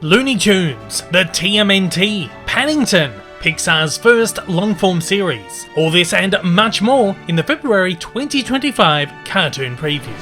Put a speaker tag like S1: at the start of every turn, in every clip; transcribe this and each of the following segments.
S1: Looney Tunes, the TMNT, Paddington, Pixar's first long-form series. All this and much more in the February 2025 cartoon preview.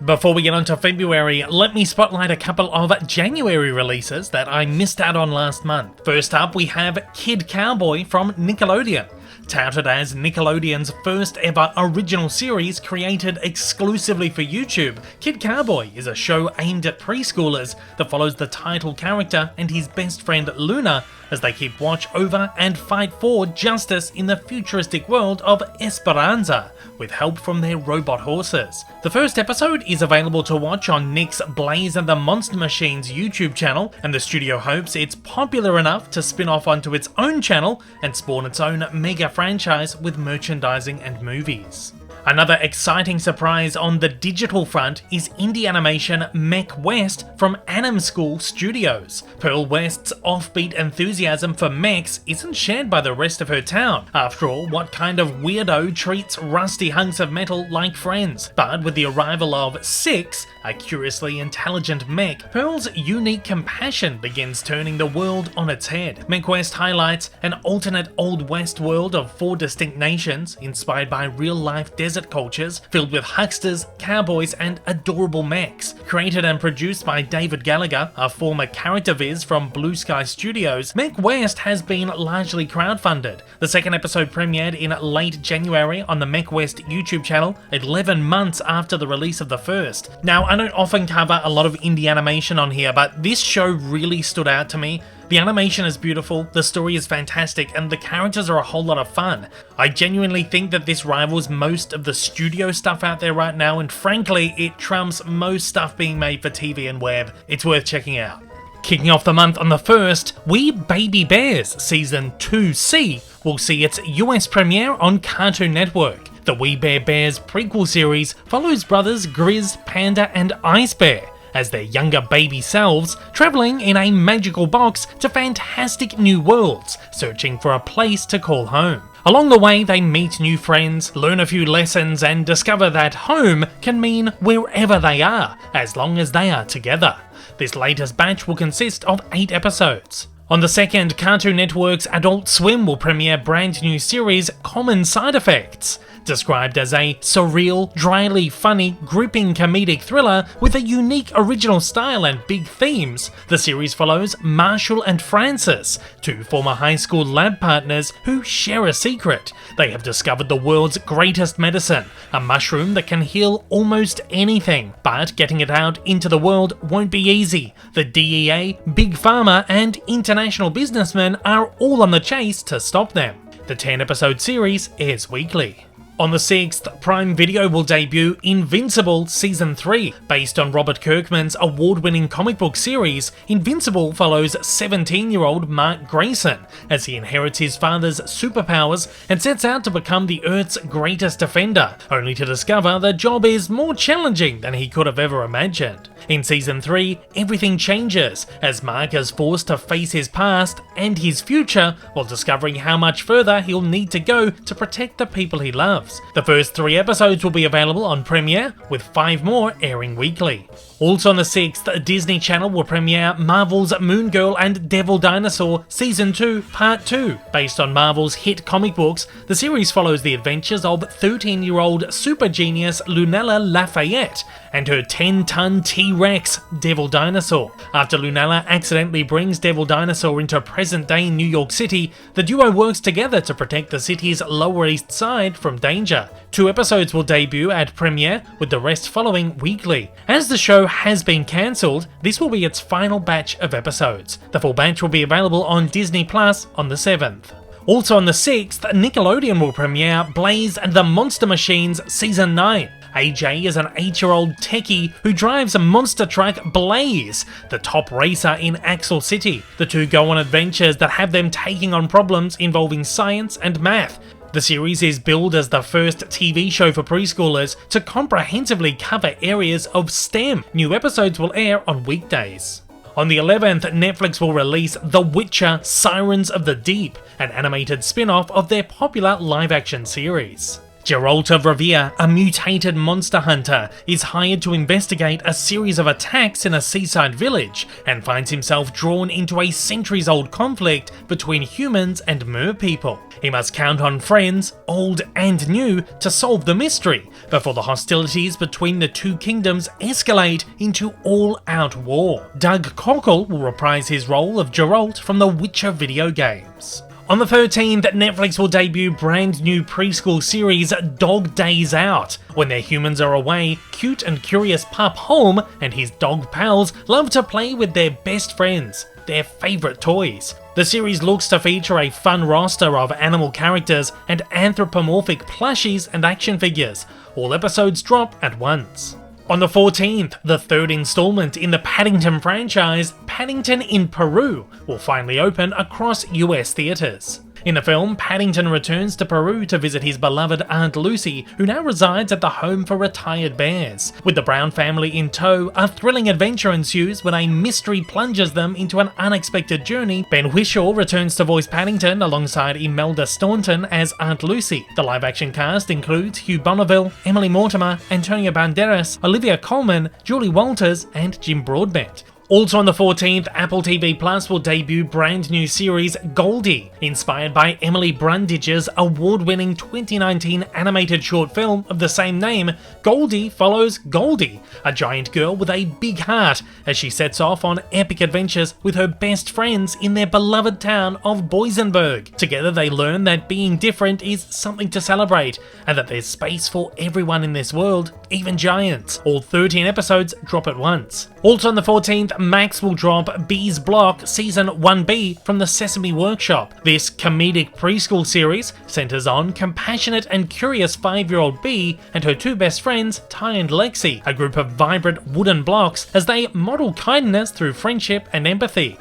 S1: Before we get on to February, let me spotlight a couple of January releases that I missed out on last month. First up, we have Kid Cowboy from Nickelodeon. Touted as Nickelodeon's first ever original series created exclusively for YouTube, Kid Cowboy is a show aimed at preschoolers that follows the title character and his best friend Luna as they keep watch over and fight for justice in the futuristic world of Esperanza, with help from their robot horses. The first episode is available to watch on Nick's Blaze and the Monster Machines YouTube channel, and the studio hopes it's popular enough to spin off onto its own channel and spawn its own mega franchise with merchandising and movies. Another exciting surprise on the digital front is indie animation MechWest from Anim School Studios. Pearl West's offbeat enthusiasm for mechs isn't shared by the rest of her town. After all, what kind of weirdo treats rusty hunks of metal like friends? But with the arrival of Six, a curiously intelligent mech, Pearl's unique compassion begins turning the world on its head. MechWest highlights an alternate Old West world of 4 distinct nations, inspired by real-life desert cultures, filled with hucksters, cowboys, and adorable mechs. Created and produced by David Gallagher, a former character viz from Blue Sky Studios, MechWest has been largely crowdfunded. The second episode premiered in late January on the MechWest YouTube channel, 11 months after the release of the first. Now, I don't often cover a lot of indie animation on here, but this show really stood out to me. The animation is beautiful, the story is fantastic, and the characters are a whole lot of fun. I genuinely think that this rivals most of the studio stuff out there right now, and frankly, it trumps most stuff being made for TV and web. It's worth checking out. Kicking off the month on the 1st, We Baby Bears Season 2C will see its US premiere on Cartoon Network. The We Bare Bears prequel series follows brothers Grizz, Panda, and Ice Bear as their younger baby selves, travelling in a magical box to fantastic new worlds, searching for a place to call home. Along the way, they meet new friends, learn a few lessons, and discover that home can mean wherever they are, as long as they are together. This latest batch will consist of 8 episodes. On the 2nd, Cartoon Network's Adult Swim will premiere brand new series Common Side Effects. Described as a surreal, dryly funny, gripping comedic thriller with a unique original style and big themes, the series follows Marshall and Francis, 2 former high school lab partners who share a secret. They have discovered the world's greatest medicine, a mushroom that can heal almost anything, but getting it out into the world won't be easy. The DEA, Big Pharma, and international businessmen are all on the chase to stop them. The 10-episode series airs weekly. On the 6th, Prime Video will debut Invincible Season 3. Based on Robert Kirkman's award-winning comic book series, Invincible follows 17-year-old Mark Grayson as he inherits his father's superpowers and sets out to become the Earth's greatest defender, only to discover the job is more challenging than he could have ever imagined. In Season 3, everything changes as Mark is forced to face his past and his future while discovering how much further he'll need to go to protect the people he loves. The first 3 episodes will be available on Premiere, with 5 more airing weekly. Also on the 6th, Disney Channel will premiere Marvel's Moon Girl and Devil Dinosaur Season 2 Part 2. Based on Marvel's hit comic books, the series follows the adventures of 13-year-old super genius Lunella Lafayette and her 10-ton T-Rex, Devil Dinosaur. After Lunella accidentally brings Devil Dinosaur into present-day New York City, the duo works together to protect the city's Lower East Side from danger. 2 episodes will debut at premiere, with the rest following weekly. As the show has been cancelled, this will be its final batch of episodes. The full batch will be available on Disney Plus on the 7th. Also on the 6th, Nickelodeon will premiere Blaze and the Monster Machines Season 9. AJ is an 8-year-old techie who drives a monster truck Blaze, the top racer in Axel City. The two go on adventures that have them taking on problems involving science and math. The series is billed as the first TV show for preschoolers to comprehensively cover areas of STEM. New episodes will air on weekdays. On the 11th, Netflix will release The Witcher: Sirens of the Deep, an animated spin-off of their popular live-action series. Geralt of Rivia, a mutated monster hunter, is hired to investigate a series of attacks in a seaside village and finds himself drawn into a centuries-old conflict between humans and merpeople. He must count on friends, old and new, to solve the mystery before the hostilities between the two kingdoms escalate into all-out war. Doug Cockle will reprise his role of Geralt from the Witcher video games. On the 13th, Netflix will debut brand new preschool series Dog Days Out. When their humans are away, cute and curious pup Home and his dog pals love to play with their best friends, their favourite toys. The series looks to feature a fun roster of animal characters and anthropomorphic plushies and action figures. All episodes drop at once. On the 14th, the third installment in the Paddington franchise, Paddington in Peru, will finally open across US theatres. In the film, Paddington returns to Peru to visit his beloved Aunt Lucy, who now resides at the home for retired bears. With the Brown family in tow, a thrilling adventure ensues when a mystery plunges them into an unexpected journey. Ben Whishaw returns to voice Paddington alongside Imelda Staunton as Aunt Lucy. The live-action cast includes Hugh Bonneville, Emily Mortimer, Antonio Banderas, Olivia Colman, Julie Walters, and Jim Broadbent. Also on the 14th, Apple TV Plus will debut brand new series Goldie, inspired by Emily Brundage's award-winning 2019 animated short film of the same name. Goldie follows Goldie, a giant girl with a big heart, as she sets off on epic adventures with her best friends in their beloved town of Boysenberg. Together they learn that being different is something to celebrate, and that there's space for everyone in this world, even giants. All 13 episodes drop at once. Also on the 14th, Max will drop Bee's Block Season 1B from the Sesame Workshop. This comedic preschool series centers on compassionate and curious 5-year-old Bee and her two best friends, Ty and Lexi, a group of vibrant wooden blocks, as they model kindness through friendship and empathy.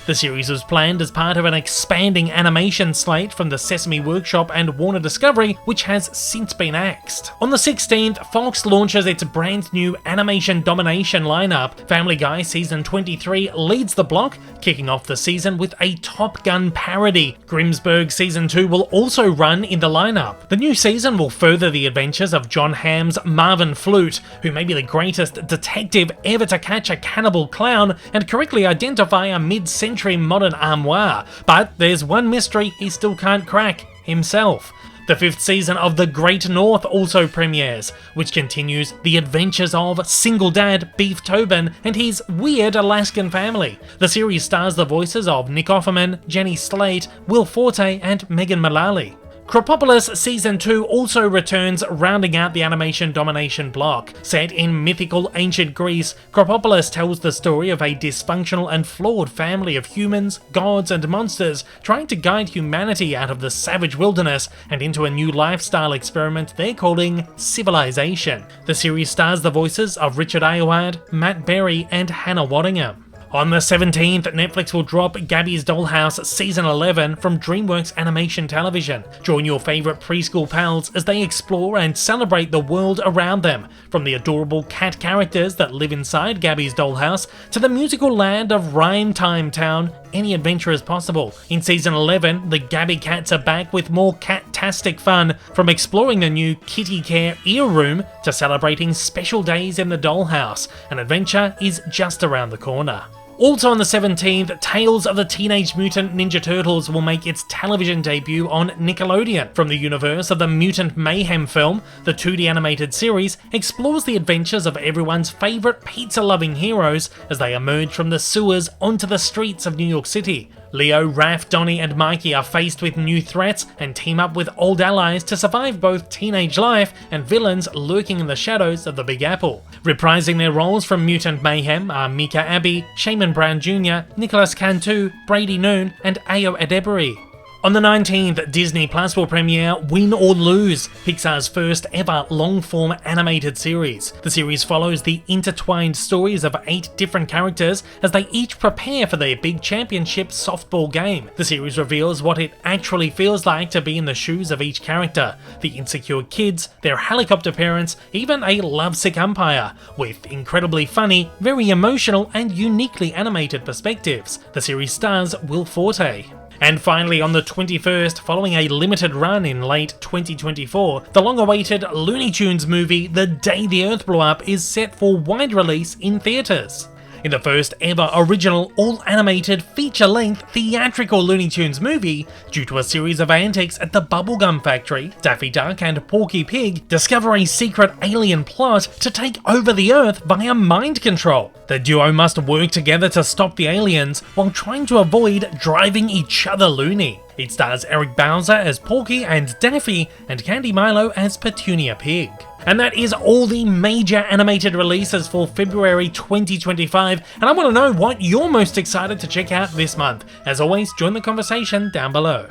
S1: The series was planned as part of an expanding animation slate from the Sesame Workshop and Warner Discovery, which has since been axed. On the 16th, Fox launches its brand new Animation Domination lineup. Family Guy Season 23 leads the block, kicking off the season with a Top Gun parody. Grimsburg Season 2 will also run in the lineup. The new season will further the adventures of John Hamm's Marvin Flute, who may be the greatest detective ever to catch a cannibal clown and correctly identify a mid-century modern armoire. But there's one mystery he still can't crack: himself. The 5th season of The Great North also premieres, which continues the adventures of single dad Beef Tobin and his weird Alaskan family. The series stars the voices of Nick Offerman, Jenny Slate, Will Forte, and Megan Mullally. Krapolois Season 2 also returns, rounding out the Animation Domination block. Set in mythical ancient Greece, Krapolois tells the story of a dysfunctional and flawed family of humans, gods, and monsters trying to guide humanity out of the savage wilderness and into a new lifestyle experiment they're calling civilization. The series stars the voices of Richard Ayoade, Matt Berry, and Hannah Waddingham. On the 17th, Netflix will drop Gabby's Dollhouse Season 11 from DreamWorks Animation Television. Join your favourite preschool pals as they explore and celebrate the world around them, from the adorable cat characters that live inside Gabby's Dollhouse to the musical land of Rhyme Time Town. Any adventure is possible. In Season 11, the Gabby cats are back with more cat-tastic fun, from exploring the new kitty care ear room to celebrating special days in the Dollhouse. An adventure is just around the corner. Also on the 17th, Tales of the Teenage Mutant Ninja Turtles will make its television debut on Nickelodeon. From the universe of the Mutant Mayhem film, the 2D animated series explores the adventures of everyone's favourite pizza-loving heroes as they emerge from the sewers onto the streets of New York City. Leo, Raph, Donnie, and Mikey are faced with new threats and team up with old allies to survive both teenage life and villains lurking in the shadows of the Big Apple. Reprising their roles from Mutant Mayhem are Mika Abbey, Shaman Brown Jr., Nicholas Cantu, Brady Noon, and Ayo Edebiri. On the 19th, Disney Plus will premiere Win or Lose, Pixar's first ever long-form animated series. The series follows the intertwined stories of 8 different characters as they each prepare for their big championship softball game. The series reveals what it actually feels like to be in the shoes of each character, the insecure kids, their helicopter parents, even a lovesick umpire, with incredibly funny, very emotional, and uniquely animated perspectives. The series stars Will Forte. And finally, on the 21st, following a limited run in late 2024, the long-awaited Looney Tunes movie The Day the Earth Blew Up is set for wide release in theatres. In the first ever original all-animated feature-length theatrical Looney Tunes movie, due to a series of antics at the Bubblegum Factory, Daffy Duck and Porky Pig discover a secret alien plot to take over the Earth via mind control. The duo must work together to stop the aliens while trying to avoid driving each other loony. It stars Eric Bowser as Porky and Daffy, and Candy Milo as Petunia Pig. And that is all the major animated releases for February 2025, and I want to know what you're most excited to check out this month. As always, join the conversation down below.